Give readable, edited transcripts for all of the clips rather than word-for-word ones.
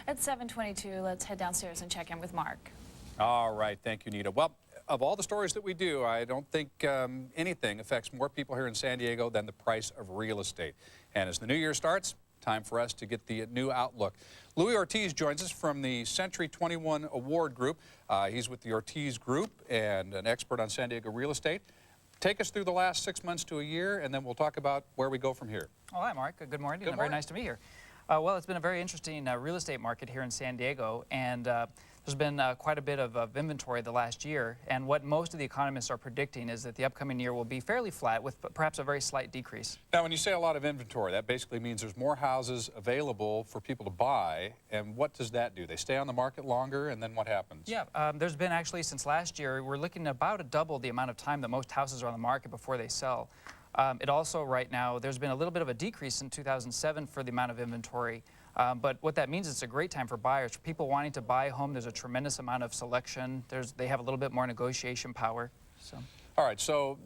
At 7:22, let's head downstairs and check in with Mark. All right, thank you, Nita. Well, of all the stories that we do, I don't think anything affects more people here in San Diego than the price of real estate. And as the new year starts, time for us to get the new outlook. Louie Ortiz joins us from the Century 21 Award Group. He's with the Ortiz Group and an expert on San Diego real estate. Take us through the last 6 months to a year, and then we'll talk about where we go from here. Oh, hi, Mark. Good morning. Good morning. Very nice to be here. Well, it's been a very interesting real estate market here in San Diego, and there's been quite a bit of inventory the last year, and what most of the economists are predicting is that the upcoming year will be fairly flat with perhaps a very slight decrease. Now, when you say a lot of inventory, that basically means there's more houses available for people to buy, and what does that do? They stay on the market longer, and then what happens? Yeah, there's been actually, since last year, we're looking at about double the amount of time that most houses are on the market before they sell. It also, right now, there's been a little bit of a decrease in 2007 for the amount of inventory. But what that means is it's a great time for buyers. For people wanting to buy a home, there's a tremendous amount of selection. They have a little bit more negotiation power. So. All right, so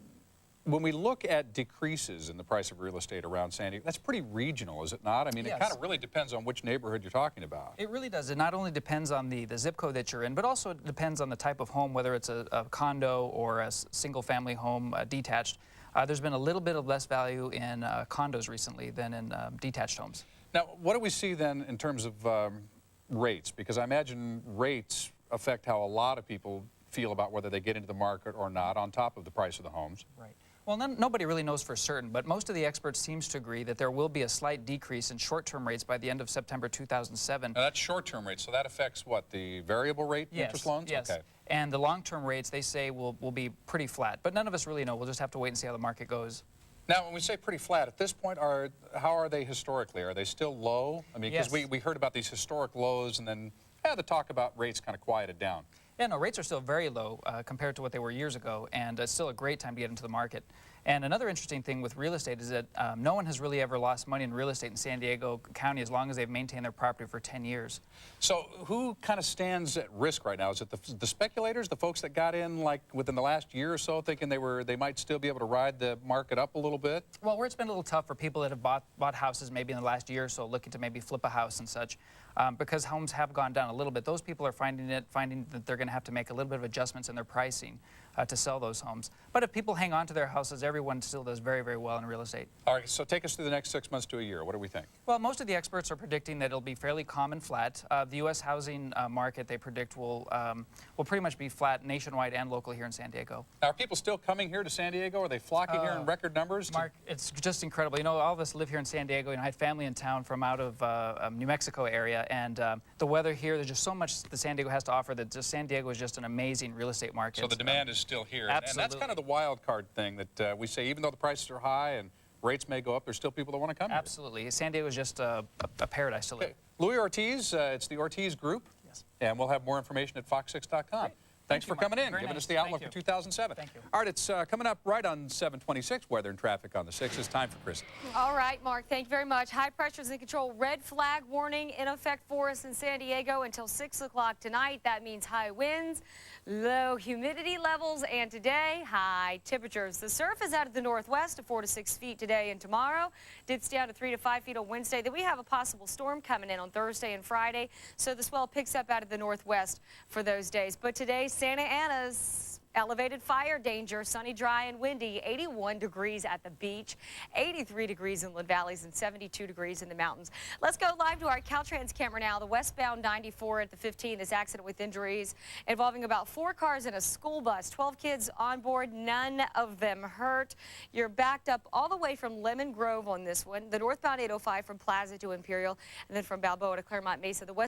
when we look at decreases in the price of real estate around San Diego, that's pretty regional, is it not? I mean, Yes. It kind of really depends on which neighborhood you're talking about. It really does. It not only depends on the zip code that you're in, but also it depends on the type of home, whether it's a condo or a single-family home, detached. There's been a little bit of less value in condos recently than in detached homes. Now, what do we see then in terms of rates? Because I imagine rates affect how a lot of people feel about whether they get into the market or not, on top of the price of the homes. Right. Well, nobody really knows for certain, but most of the experts seems to agree that there will be a slight decrease in short-term rates by the end of September 2007. Now, that's short-term rates, so that affects what, the variable rate interest loans? Yes. Okay. And the long-term rates, they say, will be pretty flat, but none of us really know. We'll just have to wait and see how the market goes. Now, when we say pretty flat, at this point, how are they historically? Are they still low? I mean, because Yes. we heard about these historic lows, and then the talk about rates kind of quieted down. Yeah, no, rates are still very low compared to what they were years ago, and it's still a great time to get into the market. And another interesting thing with real estate is that no one has really ever lost money in real estate in San Diego County as long as they've maintained their property for 10 years. So who kind of stands at risk right now? Is it the speculators, the folks that got in like within the last year or so, thinking they might still be able to ride the market up a little bit? Well, where it's been a little tough for people that have bought houses maybe in the last year or so, looking to maybe flip a house and such, because homes have gone down a little bit. Those people are finding that they're going to have to make a little bit of adjustments in their pricing to sell those homes. But if people hang on to their houses, everyone still does very, very well in real estate. All right, so take us through the next 6 months to a year. What do we think? Well, most of the experts are predicting that it'll be fairly calm and flat. The U.S. housing market, they predict, will pretty much be flat nationwide and local here in San Diego. Now, are people still coming here to San Diego? Are they flocking here in record numbers? Mark, it's just incredible. You know, all of us live here in San Diego. You know, I had family in town from out of New Mexico area, and the weather here, there's just so much that San Diego has to offer that just San Diego is just an amazing real estate market. So the demand is still here. Absolutely. And that's kind of the wild card thing that we say, even though the prices are high and rates may go up, there's still people that want to come here. Absolutely. San Diego is just a paradise to live. Okay. Louie Ortiz, it's the Ortiz Group. Yes. And we'll have more information at fox6.com. Thanks for coming in, giving us the outlook for 2007. Thank you. All right, it's coming up right on 726, weather and traffic on the 6th. It's time for Chrissy. All right, Mark, thank you very much. High pressure's in control. Red flag warning in effect for us in San Diego until 6 o'clock tonight. That means high winds, low humidity levels, and today, high temperatures. The surf is out of the northwest of 4 to 6 feet today and tomorrow. Dips down to 3 to 5 feet on Wednesday. Then we have a possible storm coming in on Thursday and Friday, so the swell picks up out of the northwest for those days. But today, Santa Ana's elevated fire danger, sunny, dry, and windy, 81 degrees at the beach, 83 degrees in Inland Valleys, and 72 degrees in the mountains. Let's go live to our Caltrans camera now. The westbound 94 at the 15, this accident with injuries involving about 4 cars and a school bus, 12 kids on board, none of them hurt. You're backed up all the way from Lemon Grove on this one, the northbound 805 from Plaza to Imperial, and then from Balboa to Claremont Mesa. The west